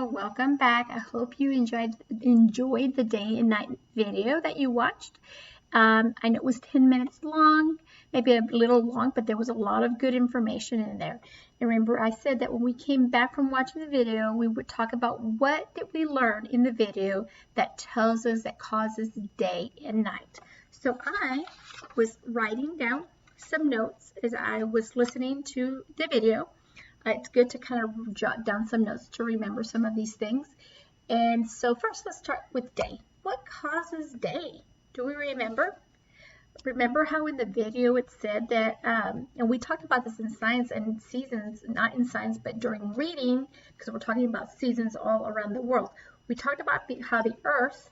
Hello, welcome back. I hope you enjoyed the day and night video that you watched. I know it was 10 minutes long, maybe a little long, but there was a lot of good information in there. And remember, I said that when we came back from watching the video, we would talk about what did we learn in the video that tells us, that causes day and night. So I was writing down some notes as I was listening to the video. It's good to kind of jot down some notes to remember some of these things. And so first, let's start with day. What causes day? Do we remember? Remember how in the video it said that, and we talked about this in science and seasons, not in science, but during reading, because we're talking about seasons all around the world. We talked about how the Earth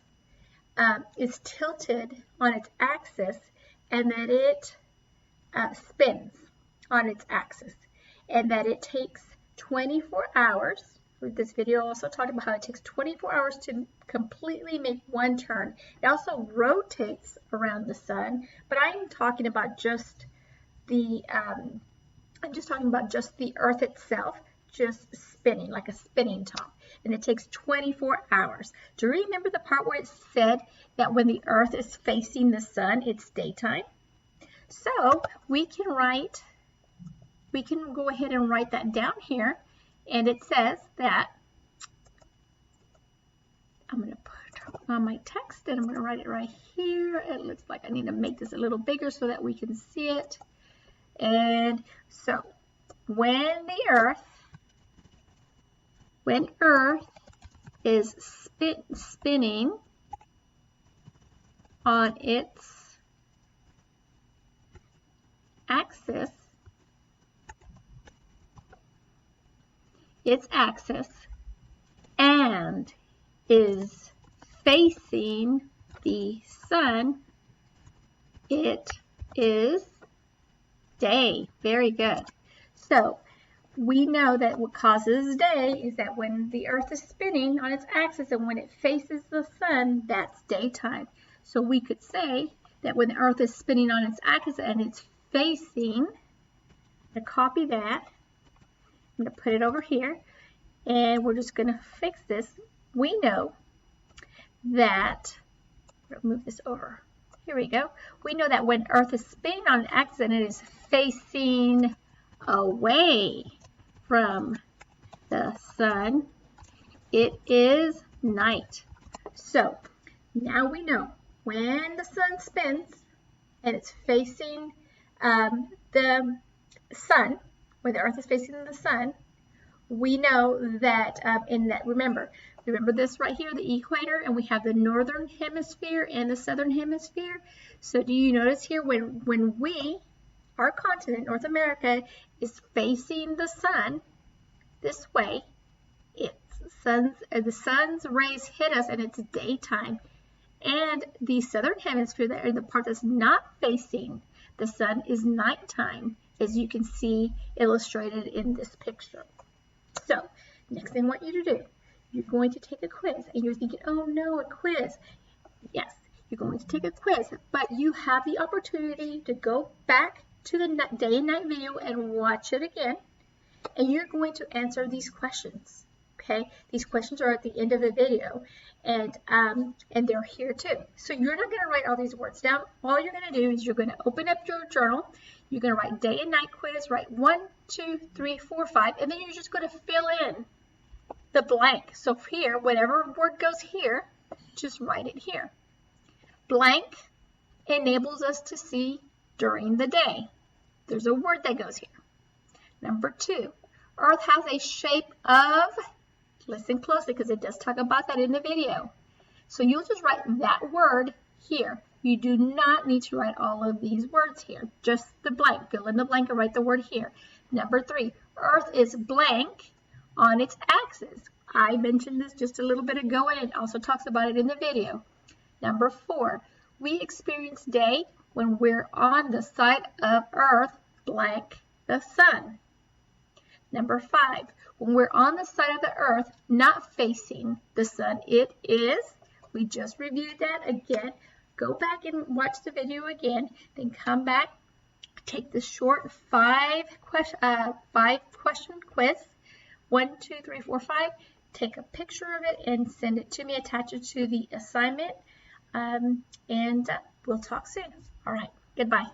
is tilted on its axis and that it spins on its axis. And that it takes 24 hours. This video also talked about how it takes 24 hours to completely make one turn. It also rotates around the sun, but I'm talking about just the Earth itself, just spinning, like a spinning top. And it takes 24 hours. Do you remember the part where it said that when the Earth is facing the sun, it's daytime? So we can go ahead and write that down here, and it says that I'm going to put on my text and I'm going to write it right here. It looks like I need to make this a little bigger so that we can see it. And so when Earth is spinning on its axis, and is facing the sun, it is day. Very good. So we know that what causes day is that when the Earth is spinning on its axis and when it faces the sun, that's daytime. So we could say that when the Earth is spinning on its axis and it's facing, to copy that, I'm going to put it over here, and we're just going to fix this. We know that, move this over. Here we go. We know that when Earth is spinning on an axis and it is facing away from the sun, it is night. So now we know when the sun spins and it's facing the sun, when the Earth is facing the sun, we know that remember this right here, the equator, and we have the northern hemisphere and the southern hemisphere. So do you notice here when our continent, North America, is facing the sun this way, the sun's rays hit us and it's daytime. And the southern hemisphere, the part that's not facing the sun, is nighttime, as you can see illustrated in this picture. So, next thing I want you to do, you're going to take a quiz, and you're thinking, oh no, a quiz. Yes, you're going to take a quiz, but you have the opportunity to go back to the day and night video and watch it again, and you're going to answer these questions. Okay, these questions are at the end of the video, and they're here too. So you're not going to write all these words down. All you're going to do is you're going to open up your journal. You're going to write day and night quiz, write 1, 2, 3, 4, 5, and then you're just going to fill in the blank. So here, whatever word goes here, just write it here. Blank enables us to see during the day. There's a word that goes here. Number 2, Earth has a shape of, listen closely because it does talk about that in the video. So you'll just write that word here. You do not need to write all of these words here, just the blank. Fill in the blank and write the word here. Number 3, Earth is blank on its axis. I mentioned this just a little bit ago, and it also talks about it in the video. Number 4, we experience day when we're on the side of Earth, blank the sun. Number 5, when we're on the side of the Earth, not facing the sun, it is, we just reviewed that again. Go back and watch the video again, then come back, take the short 5 question quiz, 1, 2, 3, 4, 5, take a picture of it and send it to me, attach it to the assignment, and we'll talk soon. All right, goodbye.